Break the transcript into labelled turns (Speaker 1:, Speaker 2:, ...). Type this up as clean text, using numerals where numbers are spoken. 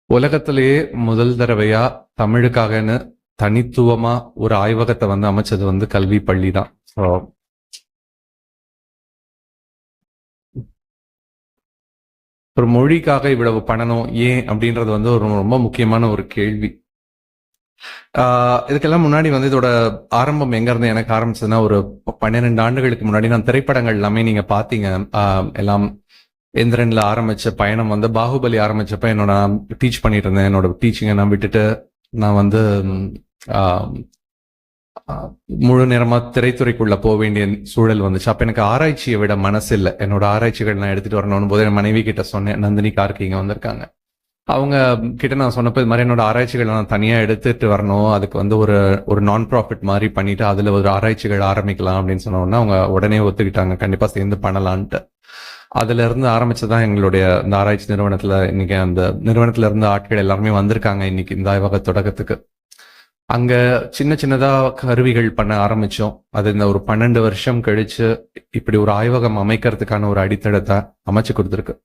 Speaker 1: உலகத்திலேயே முதல் தடவையா தமிழுக்காகன்னு தனித்துவமா ஒரு ஆய்வகத்தை அமைச்சது கல்வி பள்ளி தான். ஒரு மொழிக்காக இவ்வளவு பண்ணணும் ஏன் அப்படின்றது ஒரு ரொம்ப முக்கியமான ஒரு கேள்வி. இதுக்கெல்லாம் முன்னாடி இதோட ஆரம்பம் எங்க இருந்து எனக்கு ஆரம்பிச்சதுன்னா, ஒரு 12 ஆண்டுகளுக்கு முன்னாடி நான் திரைப்படங்கள் எல்லாமே நீங்க பாத்தீங்க. எல்லாம் எந்திரன்ல ஆரம்பிச்ச பயணம் பாகுபலி ஆரம்பிச்சப்ப என்னோட டீச் பண்ணிட்டு இருந்தேன். என்னோட டீச்சிங்கை நான் விட்டுட்டு நான் முழு நேரமா திரைத்துறைக்குள்ள போக வேண்டிய சூழல் வந்துச்சு. அப்ப எனக்கு ஆராய்ச்சியை விட மனசு இல்லை. என்னோட ஆராய்ச்சிகள் நான் எடுத்துட்டு வரணும் போது என் மனைவி கிட்ட சொன்னேன். நந்தினி கார்கி இங்க வந்திருக்காங்க. அவங்க கிட்ட நான் சொன்னப்போ இது மாதிரி என்னோட ஆராய்ச்சிகள் நான் தனியா எடுத்துட்டு வரணும், அதுக்கு ஒரு நான் ப்ராஃபிட் மாதிரி பண்ணிட்டு அதுல ஒரு ஆராய்ச்சிகள் ஆரம்பிக்கலாம் அப்படின்னு சொன்னோன்னா அவங்க உடனே ஒத்துக்கிட்டாங்க, கண்டிப்பா சேர்ந்து பண்ணலான்ட்டு. அதுல இருந்து ஆரம்பிச்சதான் எங்களுடைய இந்த ஆராய்ச்சி நிறுவனத்துல. இன்னைக்கு அந்த நிறுவனத்துல இருந்து ஆட்கள் எல்லாருமே வந்திருக்காங்க இன்னைக்கு இந்த ஆய்வக தொடக்கத்துக்கு. அங்க சின்ன சின்னதா கருவிகள் பண்ண ஆரம்பிச்சோம். அது இந்த ஒரு 12 வருஷம் கழிச்சு இப்படி ஒரு ஆய்வகம் அமைக்கிறதுக்கான ஒரு அடித்தளத்தை அமைச்சு கொடுத்துருக்கு.